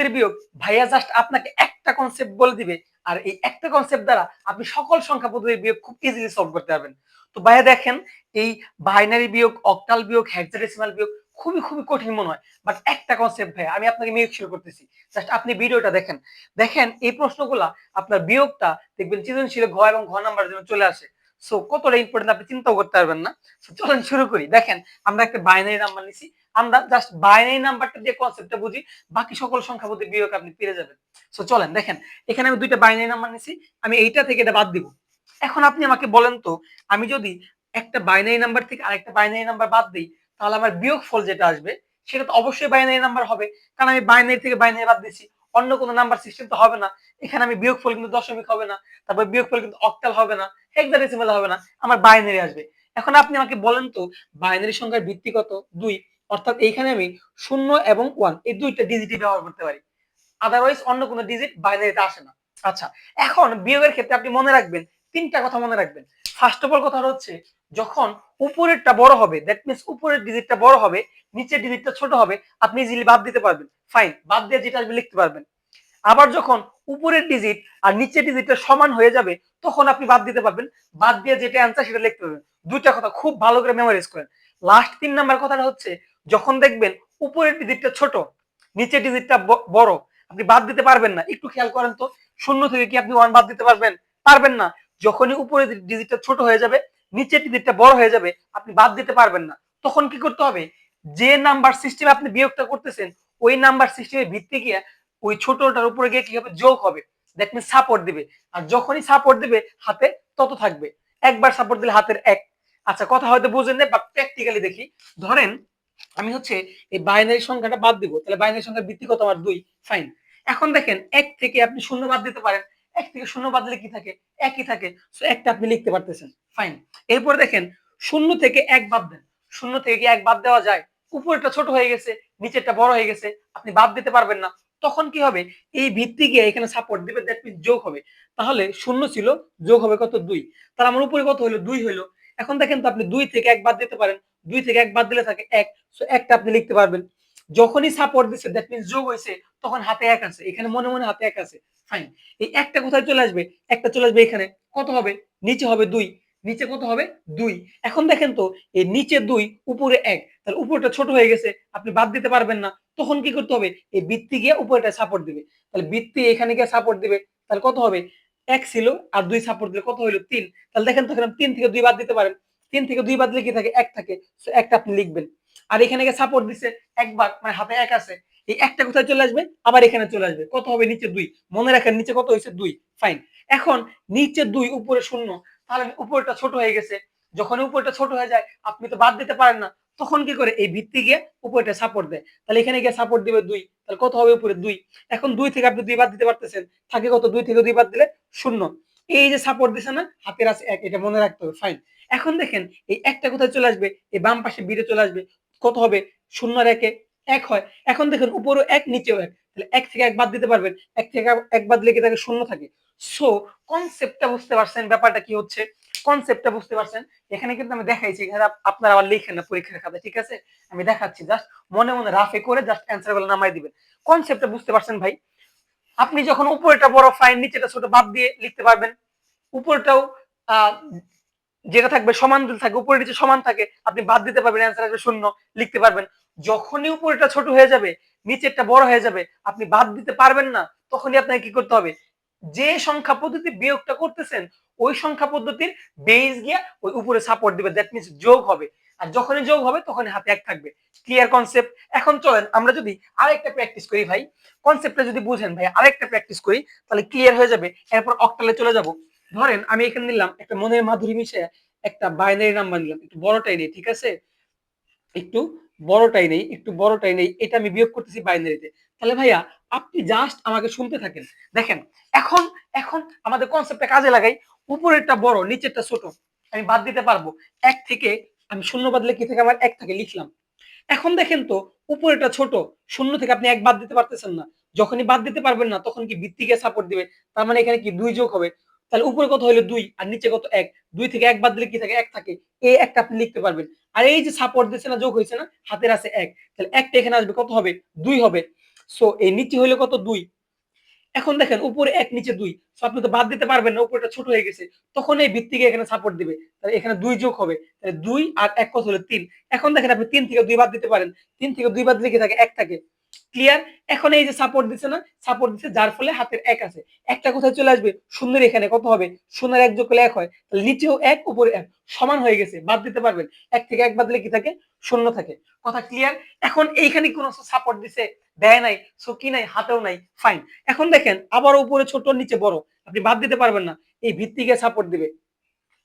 পদ্ধতির বিয়োগ ভাইয়া জাস্ট আপনাকে একটা কনসেপ্ট বলে দিবে, আর এই একটা কনসেপ্ট দ্বারা আপনি সকল সংখ্যা পদ্ধতির বিয়োগ খুব ইজিলি সলভ করতে পারবেন। তো ভাইয়া দেখেন, এই বাইনারি বিয়োগ, অক্টাল বিয়োগ, হেক্সাডেসিমাল বিয়োগ খুবই খুবই কঠিন মনে হয়, বাট একটা কনসেপ্ট ভাইয়া আমি আপনাকে মেক শিওর করতেছি, জাস্ট আপনি ভিডিওটা দেখেন। দেখেন এই প্রশ্নগুলা আপনার বিয়োগটা দেখবেন সৃজনশীল ঘ এবং ঘ নাম্বার জন্য চলে আসে। সো কতটা ইম্পর্টেন্ট আপনি চিন্তাও করতে পারবেন না। চলেন শুরু করি। দেখেন আমরা একটা বাইনারি নাম্বার নিছি, আমরা জাস্ট বাইনারি নাম্বারটা দিয়ে কনসেপ্টটা বুঝি, বাকি সকল সংখ্যা পদ্ধতি বিয়োগ আপনি পেরে যাবেন। সো চলেন দেখেন, এখানে আমি দুইটা বাইনারি নাম্বার নিছি, আমি এইটা থেকে এটা বাদ দিব। এখন আপনি আমাকে বলেন তো, আমি যদি একটা বাইনারি নাম্বার থেকে আরেকটা বাইনারি নাম্বার বাদ দিই, তাহলে আমার বিয়োগ ফল যেটা আসবে সেটা তো অবশ্যই বাইনারি নাম্বার হবে, কারণ আমি বাইনারি থেকে বাইনারি বাদ দিছি, অন্য কোনো নাম্বার সিস্টেম তো হবে না। এখানে আমি বিয়োগ ফল কিন্তু দশমিক হবে না, তারপর বিয়োগ ফল কিন্তু অক্টাল হবে না, হেক্সাডেসিমাল হবে না, আমার বাইনারি আসবে। এখন আপনি আমাকে বলেন তো, বাইনারি সংখ্যার ভিত্তি কত? 2। অর্থাৎ এইখানে আমি 0 এবং 1 এই দুইটা ডিজিটই ব্যবহার করতে পারি, আদারওয়াইজ অন্য কোনো ডিজিট বাইনারিতে আসে না। আচ্ছা, এখন বিয়োগের ক্ষেত্রে আপনি মনে রাখবেন, তিনটা কথা মনে রাখবেন। ফার্স্ট অফ অল কথা হচ্ছে, যখন উপরেরটা বড় হবে, দ্যাট মিন্স উপরের ডিজিটটা বড় হবে, নিচের ডিজিটটা ছোট হবে, আপনি ইজিলি বাদ দিতে পারবেন, ফাইন, বাদ দিয়ে যেটা আসবে লিখতে পারবেন। আবার যখন উপরের ডিজিট আর নিচের ডিজিটটা সমান হয়ে যাবে, তখন আপনি বাদ দিতে পারবেন, বাদ দিয়ে যেটা অ্যান্সার সেটা লিখতে পারবেন। দুইটা কথা খুব ভালো করে মেমোরাইজ করেন। লাস্ট 3 নাম্বার কথাটা হচ্ছে, যখন দেখবেন উপরের ডিজিটটা ছোট, নিচের ডিজিটটা বড়, আপনি বাদ দিতে পারবেন না। একটু খেয়াল করেন তো, 0 থেকে কি আপনি 1 বাদ দিতে পারবেন? পারবেন না। যখনই উপরের ডিজিটটা ছোট হয়ে যাবে, নিচের ডিজিটটা বড় হয়ে যাবে, আপনি বাদ দিতে পারবেন না। তখন কি করতে হবে? যে নাম্বার সিস্টেমে আপনি বিয়োগটা করতেছেন, ওই নাম্বার সিস্টেমের ভিত্তি গিয়ে ওই ছোটটার উপরে গিয়ে কি হবে? যোগ হবে। দ্যাট মিন্স সাপোর্ট দিবে। আর যখনই সাপোর্ট দিবে হাতে, তত থাকবে। একবার সাপোর্ট দিলে হাতের 1। আচ্ছা, কথা হয়তো বুঝেন না, বা প্র্যাকটিক্যালি দেখি। ধরেন আমি হচ্ছে এই বাইনারি সংখ্যাটা বাদ দিব, তাহলে বাইনারি সংখ্যার ভিত্তি কত? আমার 2। ফাইন। এখন দেখেন, 1 থেকে আপনি 0 বাদ দিতে পারেন। 1 থেকে 0 বাদ দিলে কি থাকে? একই থাকে। সো একটা আপনি লিখতে পারতেছেন, ফাইন। এরপর দেখেন, 0 থেকে 1 বাদ দেন। 0 থেকে কি 1 বাদ দেওয়া যায়? উপরেরটা ছোট হয়ে গেছে, নিচেরটা বড় হয়ে গেছে, আপনি বাদ দিতে পারবেন না। তখন কি হবে? এই ভিত্তি গিয়ে এখানে সাপোর্ট দিবে, দ্যাট মিন্স যোগ হবে। তাহলে 0 ছিল, যোগ হবে কত? 2। তাহলে আমার উপরে কত হলো? 2 হলো। এখন দেখেন তো, আপনি 2 থেকে 1 বাদ দিতে পারেন। 2 থেকে 1 বাদ দিলে থাকে 1। সো একটা আপনি লিখতে পারবেন। যখনই সাপোর্ট দিছে, দ্যাট মিন্স যোগ হয়েছে, তখন হাতে 1 আছে। এখানে মনে মনে হাতে 1 আছে, ফাইন। এই একটা কোথায় চলে আসবে? একটা চলে আসবে এখানে। কত হবে? নিচে হবে 2। নিচে কত হবে? 2। এখন দেখেন তো, এই নিচে 2, উপরে 1, তাহলে উপরটা ছোট হয়ে গেছে, আপনি বাদ দিতে পারবেন না। তখন কি করতে হবে? এই বৃত্তি গিয়ে উপরটা সাপোর্ট দিবে। তাহলে বৃত্তি এখানে গিয়ে সাপোর্ট দিবে, তাহলে কত হবে? 1 ছিল, আর 2 সাপোর্ট দিলে কত হলো? 3। তাহলে দেখেন তো, এখানে 3 থেকে 2 বাদ দিতে পারেন। 3 থেকে 2 বাদ দিলে কি থাকে? 1 থাকে। সো একটা আপনি লিখবেন। আর এখানে গিয়ে সাপোর্ট দিছে একবার, মানে হাতে 1 আছে। এই একটা কোথায় চলে আসবে? আবার এখানে চলে আসবে। কত হবে? নিচে 2। মনে রাখেন নিচে কত হয়েছে? 2। ফাইন। এখন নিচে 2, উপরে 0, তাহলে উপরটা ছোট হয়ে গেছে। যখন উপরটা ছোট হয়ে যায়, আপনি তো বাদ দিতে পারেন না। তখন কি করে? এই ভিত্তি গিয়ে উপরটা সাপোর্ট দেয়। তাহলে এখানে গিয়ে সাপোর্ট দিবে 2। তাহলে কত হবে? উপরে 2। এখন 2 থেকে আপনি 2 বাদ দিতে পারতেছেন। থাকে কত? 2 থেকে 2 বাদ দিলে 0। এই যে সাপোর্ট দিছে না, হাতের আছে 1, এটা মনে রাখতে হবে, ফাইন। এখন দেখেন, এই একটা কোথায় চলে আসবে? এই বাম পাশে বিরে চলে আসবে। কত হবে? 0 আর 1 1 হয়। এখন দেখেন, উপরেও 1, নিচেও 1, তাহলে 1 থেকে 1 বাদ দিতে পারবেন। 1 থেকে 1 বাদ দিলে কি থাকে? 0 থাকে। সো কনসেপ্টটা বুঝতে পারছেন, ব্যাপারটা কি হচ্ছে? কনসেপ্টটা বুঝতে পারছেন? এখানে কিন্তু আমি দেখাইছি, এখানে আপনারা আবার লিখেন না পরীক্ষার খাতায়, ঠিক আছে? আমি দেখাচ্ছি, জাস্ট মনে মনে রাফে করে জাস্ট অ্যান্সার গুলো নামাই দিবেন। কনসেপ্টটা বুঝতে পারছেন ভাই? আপনি যখন উপরেটা বড়, ফাইন, নিচেটা ছোট, বাদ দিয়ে লিখতে পারবেন। উপরটাও যেটা থাকবে সমান যদি থাকে, উপরে নিচে সমান থাকে, আপনি বাদ দিতে পারবেন, অ্যান্সার আসবে 0, লিখতে পারবেন। যখনই উপরেটা ছোট হয়ে যাবে, নিচেরটা বড় হয়ে যাবে, আপনি বাদ দিতে পারবেন না। তখনই আপনাকে কি করতে হবে? যে সংখ্যা পদ্ধতি বিয়োগটা করতেছেন, ওই সংখ্যা পদ্ধতির বেস গিয়া ওই উপরে সাপোর্ট দিবে, দ্যাট মিন্স যোগ হবে। আর যখনই যোগ হবে, তখনই হাতে 1 থাকবে। Clear concept? এখন চলেন আমরা যদি আরেকটা প্র্যাকটিস করি ভাই। কনসেপ্টটা যদি বুঝেন ভাই, আরেকটা প্র্যাকটিস করি, তাহলে ক্লিয়ার হয়ে যাবে। এরপর অক্টালে চলে যাব। ধরেন আমি এখানে নিলাম একটা মনের মাধুরী মিশে একটা বাইনারি নাম্বার নিলাম, একটু বড়টাই নেই, ঠিক আছে? একটু বড়টাই নেই, এটা আমি বিয়োগ করতেছি বাইনারিতে। তাহলে ভাইয়া, আপনি জাস্ট আমাকে শুনতে থাকেন। দেখেন, এখন এখন আমাদের কনসেপ্টটা কাজে লাগাই। উপরেরটা বড়, নিচেরটা ছোট, আমি বাদ দিতে পারবো। 1 থেকে আমি 0 বাদলে কি থাকে? আমার 1 থাকে, লিখলাম। এখন দেখেন তো, উপরেটা ছোট, 0 থেকে আপনি 1 বাদ দিতে পারতেছেন না। যখনই বাদ দিতে পারবেন না, তখন কি ভিত্তিকে সাপোর্ট দিবে। তার মানে এখানে কি 2 যোগ হবে। তাহলে উপরে কত হলো? 2, আর নিচে কত? 1। 2 থেকে 1 বাদ দিলে কি থাকে? 1 থাকে। এই একটা আপনি লিখতে পারবেন। আর এই যে সাপোর্ট দিচ্ছে না, যোগ হয়েছে না, হাতের আছে 1, তাহলে একটা এখানে আসবে, কত হবে? 2 হবে। সো এই নিচে হইলো কত 2। এখন দেখেন উপরে 1 নিচে 2, সো আপনি তো বাদ দিতে পারবেন না, উপরেটা ছোট হয়ে গেছে। তখন এই ভিত্তিকে এখানে সাপোর্ট দিবে, তাহলে এখানে 2 যোগ হবে, তাহলে 2 আর 1 কত হলো 3। এখন দেখেন আপনি 3 থেকে 2 বাদ দিতে পারেন, 3 থেকে 2 বাদ দিলে কি থাকে 1 থাকে। ক্লিয়ার? এখন এই যে সাপোর্ট দিছে না, সাপোর্ট দিছে যার ফলে হাতের 1 আছে। একটা কোথায় চলে আসবে? শূন্যের এখানে কত হবে? শূন্যের 1 যোগ করলে 1 হয়। তাহলে নিচেও 1 উপরে 1 সমান হয়ে গেছে, বাদ দিতে পারবেন। 1 থেকে 1 বাদ দিলে কি থাকে? শূন্য থাকে। কথা ক্লিয়ার? এখন এইখানে কোন সাপোর্ট দিছে? দেয় নাই। সো কি নাই? হাতেও নাই। ফাইন। এখন দেখেন আবার উপরে ছোট নিচে বড়। আপনি বাদ দিতে পারবেন না। এই ভিত্তিকে সাপোর্ট দিবে।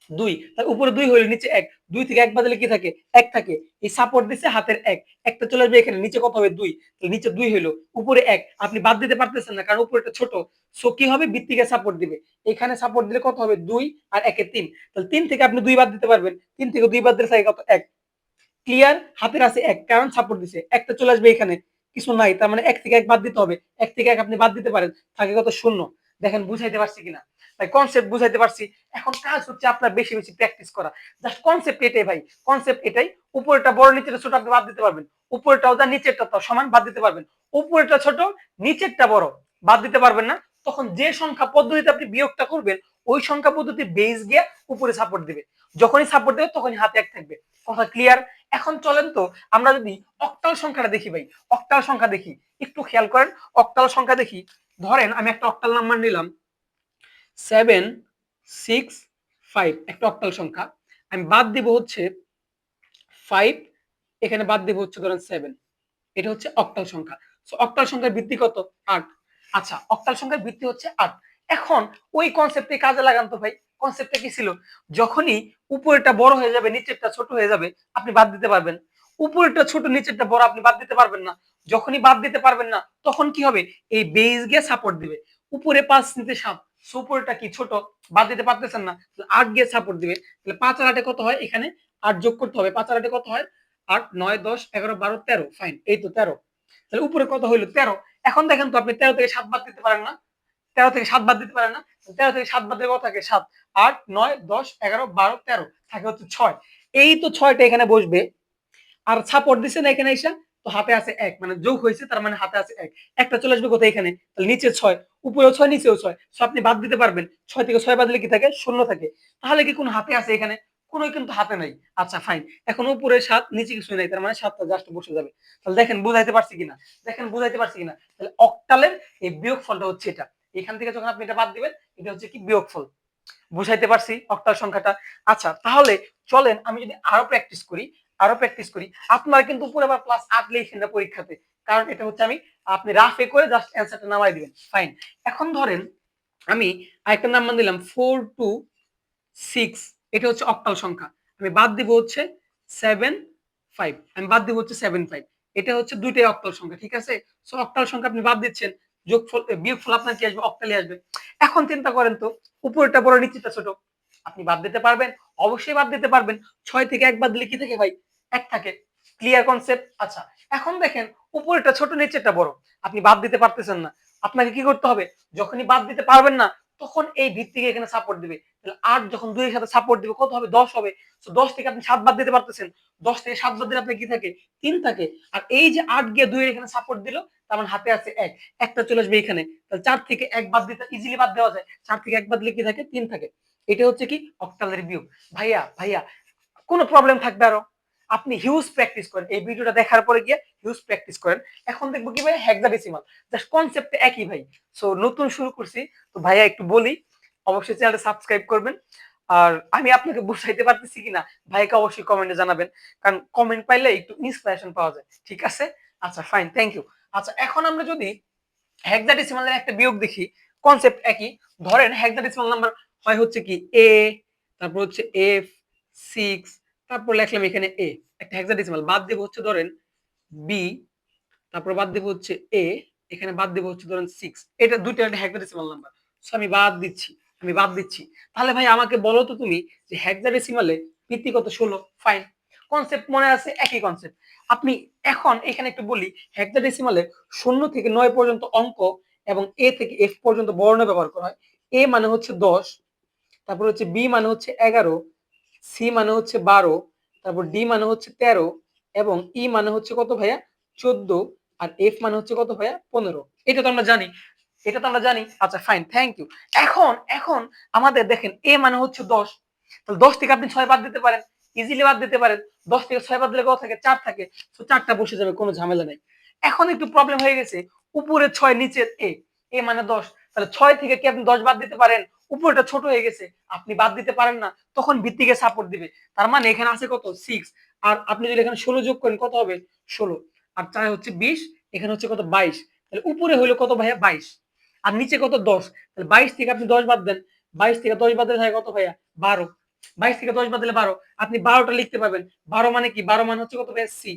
2, তার উপরে 2 হইলো, নিচে 1। 2 থেকে 1 বাদ দিলে কি থাকে? 1 থাকে। এই সাপোর্ট দিছে হাতের 1। একটা চলে আসবে এখানে, নিচে কত হবে? 2। তাহলে নিচে 2 হইলো, উপরে 1। আপনি বাদ দিতে পারতেছেন না কারণ উপরেটা ছোট। সো কি হবে? ভিত্তিকে সাপোর্ট দিবে। এখানে সাপোর্ট দিলে কত হবে? 2 আর 1 এ 3। তাহলে 3 থেকে আপনি 2 বাদ দিতে পারবেন। 3 থেকে 2 বাদ দিলে থাকে কত? 1। ক্লিয়ার? হাতের আছে 1 কারণ সাপোর্ট দিছে। একটা চলে আসবে এখানে। কিছু নাই। তার মানে 1 থেকে 1 বাদ দিতে হবে। 1 থেকে 1 আপনি বাদ দিতে পারেন। থাকে কত? 0। দেখেন বুঝাইতে পারছি কিনা? ভাই কনসেপ্ট বুঝাইতে পারছি। এখন কাজ হচ্ছে আপনার বেশি, বেশি প্র্যাকটিস করা। জাস্ট কনসেপ্ট এটাই ভাই। কনসেপ্ট এটাই। উপরেরটা বড়, নিচেরটা ছোট আপনি বাদ দিতে পারবেন। উপরেরটাও যা নিচেরটা তাও সমান, বাদ দিতে পারবেন। উপরেরটা ছোট, নিচেরটা বড়, বাদ দিতে পারবেন না। তখন যে সংখ্যা পদ্ধতিতে আপনি বিয়োগটা করবেন, ওই সংখ্যা পদ্ধতি বেস গিয়ে উপরে সাপোর্ট দিবে। যখনই সাপোর্ট দেবে তখনই হাতে 1 থাকবে। কথা ক্লিয়ার? এখন চলেন তো আমরা যদি অক্টাল সংখ্যাটা দেখি ভাই। অক্টাল সংখ্যা দেখি, একটু খেয়াল করেন। অক্টাল সংখ্যা দেখি। ধরেন আমি একটা অক্টাল নাম্বার নিলাম 765, একটা অক্টাল সংখ্যা। আমি বাদ দিব হচ্ছে 5, এখানে বাদ দিব হচ্ছে ধরেন 7। এটা হচ্ছে অক্টাল সংখ্যা। সো অক্টাল সংখ্যার ভিত্তি কত? 8। আচ্ছা, অক্টাল সংখ্যার ভিত্তি হচ্ছে 8। এখন ওই কনসেপ্টে কাজে লাগান তো ভাই। কনসেপ্টটা কি ছিল? যখনই উপরেরটা বড় হয়ে যাবে, নিচেরটা ছোট হয়ে যাবে, আপনি বাদ দিতে পারবেন। উপরেরটা ছোট, নিচেরটা বড়, আপনি বাদ দিতে পারবেন না। যখনই বাদ দিতে পারবেন না, তখন কি হবে? এই বেস গিয়ে সাপোর্ট দিবে। উপরে 5 নিচে 7, সো উপরেরটা কি ছোট, বাদ দিতে পারতেছেন না, 8 গিয়ে সাপোর্ট দিবে। তাহলে 5 আর 8 কত হয়? এখানে 8 যোগ করতে হবে। 5 আর 8 কত হয়? 8, 9, 10, 11, 12, 13। ফাইন, এই তো 13। তাহলে উপরে কত হইলো? 13। এখন দেখেন তো আপনি 13 থেকে 7 বাদ দিতে পারেন না? 13 থেকে 7 বাদ দিতে পারেন না? 13 থেকে 7 বাদ দিলে কত থাকে? 7, 8, 9, 10, 11, 12, 13 থাকে হচ্ছে 6। এই তো 6টা এখানে বসবে। আর সাপোর্ট দিছে না এখানে এসে, তো হাতে আছে 1, মানে যোগ হয়েছে, তার মানে হাতে আছে 1। একটা চলে আসবে কোথায়? এখানে। তাহলে নিচে 6, উপরেও 6, নিচেও 6। সো আপনি বাদ দিতে পারবেন। 6 থেকে 6 বাদ দিলে কি থাকে? 0 থাকে। তাহলে কি কোনো হাতে আছে এখানে? কোনোই কিন্তু হাতে নাই। আচ্ছা ফাইন। এখন উপরে 7, নিচে কিছুই নাই। তার মানে 7টা জাস্ট বসে যাবে। তাহলে দেখেন বুঝাইতে পারছি কিনা? দেখেন বুঝাইতে পারছি কিনা? তাহলে অক্টালের এই বিয়োগফলটা হচ্ছে এটা। এখান থেকে যখন আপনি এটা বাদ দিবেন, এটা হচ্ছে কি? বিয়োগফল। বুঝাইতে পারছি অক্টাল সংখ্যাটা? আচ্ছা তাহলে চলেন আমি যদি আরো প্র্যাকটিস করি, আরো প্র্যাকটিস করি। আপনারা কিন্তু পুরো আবার প্লাস 8 লিখেন না পরীক্ষাতে, কারণ এটা হচ্ছে আমি, আপনি রাফে করে জাস্ট অ্যান্সারটা নামাই দিবেন। ফাইন। এখন ধরেন আমি আরেকটা নাম্বার দিলাম 426, এটা হচ্ছে অক্টাল সংখ্যা। আমি বাদ দিব হচ্ছে 75, আমি বাদ দিব হচ্ছে 75। এটা হচ্ছে দুইটাই অক্টাল সংখ্যা, ঠিক আছে? সো অক্টাল সংখ্যা আপনি বাদ দিচ্ছেন, যোগফল বিয়োগফল আপনার কি আসবে? অক্টালে আসবে। এখন চিন্তা করেন তো, উপরেরটা বড়, নিচেরটা ছোট, আপনি বাদ দিতে পারবেন? অবশ্যই বাদ দিতে পারবেন। 6 থেকে 1 বাদ দিলে কি থাকে ভাই? 1 থাকে। Clear concept? আচ্ছা এখন দেখেন উপরেরটা ছোট, নিচেরটা বড়, আপনি বাদ দিতে পারতেছেন না। আপনাকে কি করতে হবে? যখনই বাদ দিতে পারবেন না, তখন এই ভিত্তিকে এখানে সাপোর্ট দিবে। তাহলে 8 যখন 2 এর সাথে সাপোর্ট দিবে কত হবে? 10 হবে। সো 10 থেকে আপনি 7 বাদ দিতে পারতেছেন। 10 থেকে 7 বাদ দিলে আপনার কি থাকে? 3 থাকে। আর এই যে 8 গিয়ে 2 এর এখানে সাপোর্ট দিল, তার মানে হাতে আছে 1। একটা চলে আসবে এখানে। তাহলে 4 থেকে 1 বাদ দিতে ইজিলি বাদ দেওয়া যায়। 4 থেকে 1 বাদ দিলে কি থাকে? 3 থাকে। এটা হচ্ছে কি? অক্টালের বিয়োগ। ভাইয়া ভাইয়া কোনো প্রবলেম থাকবে আরো? আপনি হিউজ প্র্যাকটিস করেন। এই ভিডিওটা দেখার পরে গিয়ে হিউজ প্র্যাকটিস করেন। এখন দেখবো কি ভাই? হেক্সাডেসিমাল। জাস্ট কনসেপ্ট একই ভাই। সো নতুন শুরু করছি। তো ভাইয়া একটু বলি, অবশ্যই চ্যানেলটা সাবস্ক্রাইব করবেন। আর আমি আপনাকে বুঝাইতে পারতেছি কিনা ভাইকে অবশ্যই কমেন্টে জানাবেন। কারণ কমেন্ট পাইলে একটু ইন্সপিরেশন পাওয়া যায়। ঠিক আছে? আচ্ছা ফাইন, থ্যাংক ইউ। আচ্ছা এখন আমরা যদি হেক্সাডেসিমালের একটা বিয়োগ দেখি, কনসেপ্ট একই। ধরেন হেক্সাডেসিমাল নাম্বার হয় হচ্ছে কি? এ, তারপর হচ্ছে এফ 6, তারপর লিখলাম এখানে এ। একটা হেক্সাডেসিমাল বাদ দেব হচ্ছে ধরেন বি, তারপর বাদ দেব হচ্ছে এ, এখানে বাদ দেব হচ্ছে ধরেন 6। এটা দুইটা একটা হেক্সাডেসিমাল নাম্বার। সো আমি বাদ দিচ্ছি, আমি বাদ দিচ্ছি। তাহলে ভাই আমাকে বলো তো তুমি যে হেক্সাডেসিমালে ভিত্তি কত? 16। ফাইন। কনসেপ্ট মনে আছে? একই কনসেপ্ট। আপনি এখন এখানে একটু বলি, হেক্সাডেসিমালে 0 থেকে 9 পর্যন্ত অঙ্ক এবং এ থেকে এফ পর্যন্ত বর্ণ ব্যবহার করা হয়। এ মানে হচ্ছে 10, তারপর হচ্ছে বি মানে হচ্ছে 11, সি মানে হচ্ছে 12, তারপর ডি মানে হচ্ছে 13 এবং ই মানে হচ্ছে কত ভাইয়া? 14, আর এফ মানে হচ্ছে কত ভাইয়া 15। এটা তো আমরা জানি, এটা তো আমরা জানি। আচ্ছা ফাইন, থ্যাংক ইউ। এখন এখন আমাদের দেখেন এ মানে হচ্ছে 10, তাহলে 10 থেকে আপনি 6 বাদ দিতে পারেন, ইজিলি বাদ দিতে পারেন। 10 থেকে 6 বাদ দিলে কত থাকে? 4 থাকে। তো 4টা বসে যাবে, কোনো ঝামেলা নাই। এখন একটু প্রবলেম হয়ে গেছে, উপরে 6 নিচের এ মানে 10, তাহলে 6 থেকে কি আপনি 10 বাদ দিতে পারেন? উপরটা ছোট হয়ে গেছে, আপনি বাদ দিতে পারেন না, তখন ভিত্তিকে সাপোর্ট দিবে। তার মানে এখানে আছে কত? 6। আর আপনি যদি এখানে 16 যোগ করেন কত হবে? 16। আর 4 হচ্ছে 20, এখানে হচ্ছে কত? 22। তাহলে উপরে হলো কত ভাইয়া? 22। আর নিচে কত? 10। তাহলে 22 থেকে আপনি 10 বাদ দেন, 22 থেকে 10 বাদ দিলে থাকে কত ভাইয়া? 12। 22 থেকে 10 বাদ দিলে 12, আপনি 12টা লিখতে পারবেন। 12 মানে কি? 12 মানে হচ্ছে কত ভাইয়া? সি।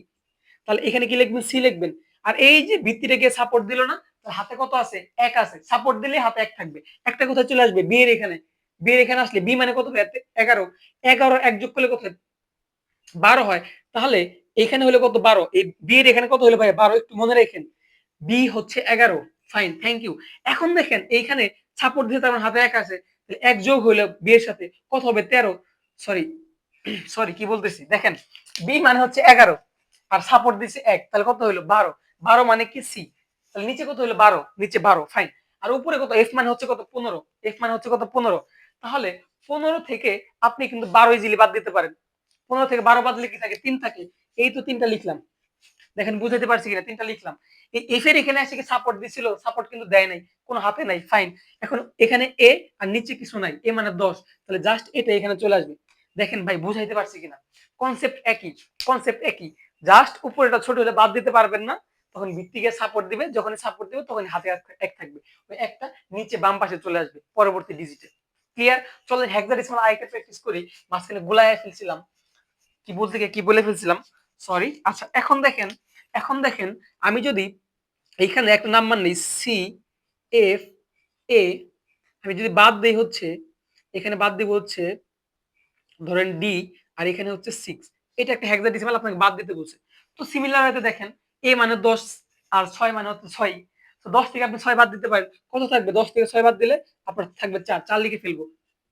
তাহলে এখানে কি লিখবেন? সি লিখবেন। আর এই যে ভিত্তিটা গিয়ে সাপোর্ট দিল না, হাতে কত আছে? 1 আছে। সাপোর্ট দিলে হাতে 1 থাকবে। একটা কোথায় চলে আসবে? বি এর এখানে। বি এর এখানে আসলে বি মানে কত ভাইয়া? 11। 11 এক যোগ করলে কত হয়? 12 হয়। তাহলে এখানে হলো কত? 12। এই বি এর এখানে কত হলো ভাইয়া? 12। একটু মনে রাখেন, বি হচ্ছে 11। Fine, thank you. এখন দেখেন এইখানে সাপোর্ট দিতে আমার হাতে 1 আছে, এক যোগ হইলো বি এর সাথে কত হবে? 13। সরি সরি, কি বলতেছি দেখেন, বি মানে হচ্ছে 11 আর সাপোর্ট দিছে 1, তাহলে কত হইলো? 12। 12 মানে কি? সি। তাহলে নিচে কত হইলো? 12, নিচে 12। ফাইন। আর উপরে কত? এফ মানে হচ্ছে কত? 15। এফ মানে হচ্ছে কত? 15। তাহলে 15 থেকে আপনি কিন্তু 12 ইজিলি বাদ দিতে পারেন। 15 থেকে 12 বাদ দিলে কি থাকে? 3 থাকে। এই তো 3টা লিখলাম। দেখেন বুঝাতে পারছি কিনা? 3টা লিখলাম। এই এফ এর এখানে এসে কি সাপোর্ট দিছিল? সাপোর্ট কিন্তু দেয় নাই, কোনো হাতে নাই। ফাইন। এখন এখানে এ আর নিচে কিছু নাই, এ মানে 10, তাহলে জাস্ট এটা এখানে চলে আসবে। দেখেন ভাই বুঝাইতে পারছি কিনা? কনসেপ্ট একই, কনসেপ্ট একই। জাস্ট উপরেটা ছোট হলে বাদ দিতে পারবেন না, তখন ভিত্তিকে সাপোর্ট দিবে, যখন সাপোর্ট দিবে তখন হাতে এক থাকবে, ওই একটা নিচে বাম পাশে চলে আসবে পরবর্তী ডিজিটে। ক্লিয়ার? চলেন হেক্সাডেসিমাল আরেকটা প্র্যাকটিস করি। মাঝখানে গুলায় ফেলছিলাম, কি বলতে গিয়ে কি বলে ফেলছিলাম, সরি। আচ্ছা এখন দেখেন, এখন দেখেন আমি যদি এইখানে একটা নাম্বার নেই সি এফ এ, আমি যদি বাদ দেই হচ্ছে, এখানে বাদ দিব হচ্ছে ধরেন ডি, আর এখানে হচ্ছে 6, এটা একটা হেক্সাডেসিমাল আপনাকে বাদ দিতে বলছে। তো সিমিলার হয়তো দেখেন এ মানে 10 আর 6 মানে হচ্ছে 6, তো 10 থেকে আপনি 6 বাদ দিতে পারেন, কত থাকবে? 10 থেকে 6 বাদ দিলে আপনার থাকবে 4, 4 লিখে ফেলবো।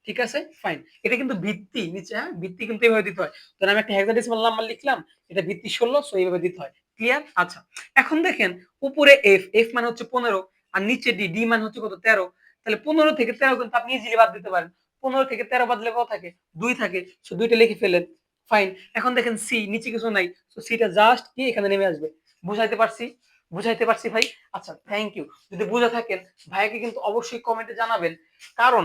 ঠিক আছে ফাইন। এটা কিন্তু ভিত্তি নিচে, হ্যাঁ ভিত্তি কিন্তু এইভাবে দিতে হয়। ধরেন আমি একটা হেক্সাডেসিমাল নাম্বার লিখলাম, এটা ভিত্তি 16, সো এইভাবে দিতে হয়। ক্লিয়ার? আচ্ছা এখন দেখেন উপরে এফ, এফ মানে হচ্ছে 15, আর নিচে ডি, ডি মানে হচ্ছে কত? 13। তাহলে 15 থেকে 13 কিন্তু আপনি ইজিলি বাদ দিতে পারেন। 15 থেকে 13 বাদ দিলে কত থাকে? 2 থাকে। সো 2টা লিখে ফেলেন। ফাইন। এখন দেখেন সি, নিচে কিছু নাই, সো সিটা জাস্ট কি এখানে নেমে আসবে। বুঝাইতে পারছি? বুঝাইতে পারছি ভাই? আচ্ছা থ্যাংক ইউ। যদি বুঝে থাকেন ভাইকে কিন্তু অবশ্যই কমেন্টে জানাবেন, কারণ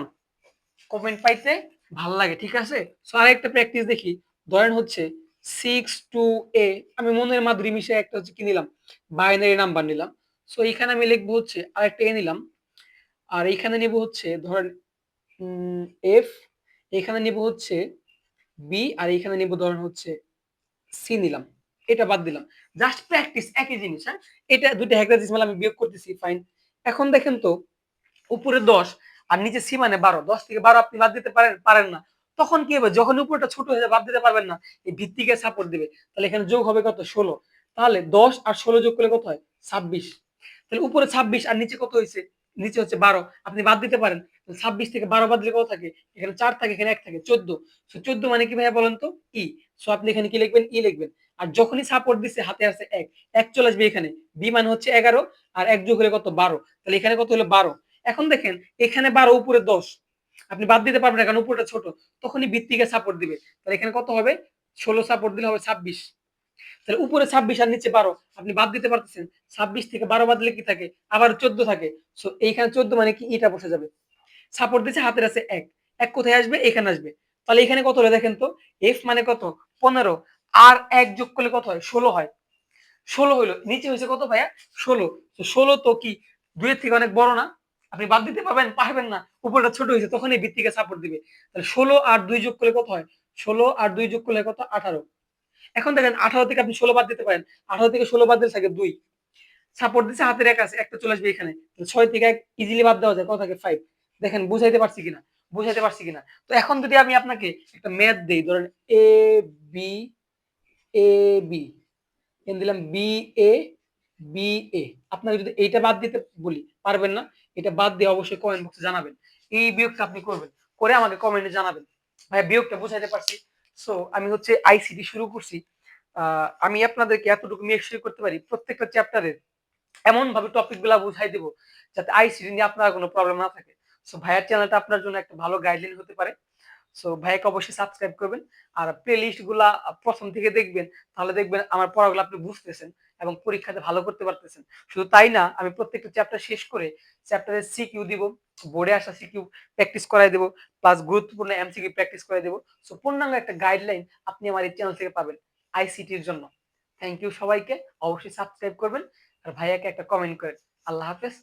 কমেন্ট পাইতে ভাল লাগে। ঠিক আছে? সো আরেকটা প্র্যাকটিস দেখি। ধরেন হচ্ছে 6 টু এ, আমি মনের মাধুরী মিশে একটা হচ্ছে কি নিলাম? বাইনারি নাম্বার নিলাম। সো এখানে আমি লিখবো হচ্ছে আরেকটা এ নিলাম, আর এইখানে নিব হচ্ছে ধরেন এফ, এখানে নিব হচ্ছে বি, আর এখানে নিব ধরেন হচ্ছে সি নিলাম। এটা বাদ দিলাম। জাস্ট প্র্যাকটিস, একই জিনিস। হ্যাঁ, এটা দুইটা হেক্সাডেসিমাল আমি বিয়োগ করতেছি। ফাইন। এখন দেখেন তো উপরে 10 আর নিচে সি মানে 12, 10 থেকে 12 আপনি বাদ দিতে পারেন? পারেন না। তখন কি হবে? যখন উপরটা ছোট হয়ে যাবে বাদ দিতে পারবেন না, এই ভিত্তিকে সাপোর্ট দিবে। তাহলে এখানে যোগ হবে কত? 16। তাহলে 10 আর 16 যোগ করলে কত হয়? 26। তাহলে উপরে 26 আর নিচে কত হয়েছে? নিচে হচ্ছে 12, আপনি বাদ দিতে পারেন। 26 থেকে 12 বাদ দিলে কত থাকে? এখানে 4 থাকে, এখানে 1 থাকে, 14। সো 14 মানে কি ভাইয়া বলেন তো? ই। সো আপনি এখানে কি লিখবেন? ই লিখবেন। আর যখনই সাপোর্ট দিচ্ছে হাতে আছে 1, 1 চলে আসবে এখানে। বি মানে হচ্ছে 11 আর 1 যোগ হলে কত? 12। তাহলে এখানে কত হলো? 12। এখন দেখেন এখানে 12 উপরে 10, আপনি বাদ দিতে পারবেন না কারণ উপরটা ছোট, তখনই ভিত্তিকে সাপোর্ট দিবে। তাহলে এখানে কত হবে? 16 সাপোর্ট দিলে হবে 26। তাহলে উপরে 26 আর নিচে 12, আপনি বাদ দিতে পারতেছেন। 26 থেকে 12 বাদ দিলে কি থাকে? আবার 14 থাকে। সো এইখানে 14 মানে কি? এটা বসে যাবে। সাপোর্ট দিচ্ছে হাতের আছে 1, 1 কোথায় আসবে? এখানে আসবে। তাহলে এখানে কত হলো দেখেন তো? এফ মানে কত? 15 আর 1 যোগ করলে কত হয়? 16 হয়। 16 হইলো, নিচে হয়েছে কত ভাইয়া? 16। তো 16 তো কি 2 এর থেকে অনেক বড় না? আপনি বাদ দিতে পারবেন? পারবেন না, উপরটা ছোট হয়েছে, তখন এই ভিত্তিকে সাপোর্ট দিবে। তাহলে 16 আর 2 যোগ করলে কত হয়? 16 আর 2 যোগ করলে কত? 18। এখন দেখেন 18 থেকে আপনি 16 বাদ দিতে পারেন, 18 থেকে 16 বাদ দিলে থাকে 2, সাপোর্ট দিচ্ছে হাতের 1 আছে, একটা চলে আসবে এখানে। 6 থেকে 1 ইজিলি বাদ দেওয়া যায়, কত থাকে? 5। দেখেন বুঝাইতে পারছি কিনা? বুঝাইতে পারছি কিনা? তো এখন যদি আমি আপনাকে একটা ম্যাথ দেই, ধরেন A B, A B N দিলাম, বি এ, বি এ। আপনাকে যদি এইটা বাদ দিতে বলি পারবেন না, এটা বাদ দিয়ে অবশ্যই কমেন্ট বক্সে জানাবেন। এই বিয়োগটা আপনি করবেন, করে আমাকে কমেন্টে জানাবেন ভাই বিয়োগটা বুঝাইতে পারছি। সো আমি হচ্ছে আইসিটি শুরু করছি। আমি আপনাদেরকে এতটুকু মেক শিওর করতে পারি প্রত্যেকটা চ্যাপ্টারের এমন ভাবে টপিক গুলা বুঝাই দিব যাতে আইসিটি নিয়ে আপনার কোনো প্রবলেম না থাকে। সো ভাইয়ার চ্যানেলটা আপনার জন্য একটা ভালো গাইডলাইন হতে পারে। সো ভাইয়াকে অবশ্যই সাবস্ক্রাইব করবেন। আর প্লে লিস্ট গুলা প্রথম থেকে দেখবেন, তাহলে দেখবেন আমার পড়াগুলো আপনি বুঝতেছেন এবং পরীক্ষাতে ভালো করতে পারতেছেন। শুধু তাই না, আমি প্রত্যেকটা চ্যাপ্টার শেষ করে চ্যাপ্টারের সিকিউ দিব, বোর্ডে আসা সিকিউ প্র্যাকটিস করাই দেব, প্লাস গুরুত্বপূর্ণ এমসিকিউ প্র্যাকটিস করাই দেব। সো পূর্ণাঙ্গ একটা গাইডলাইন আপনি আমার এই চ্যানেল থেকে পাবেন আইসিটির জন্য। থ্যাংক ইউ সবাইকে। অবশ্যই সাবস্ক্রাইব করবেন আর ভাইয়াকে একটা কমেন্ট করেন। আল্লাহ হাফেজ।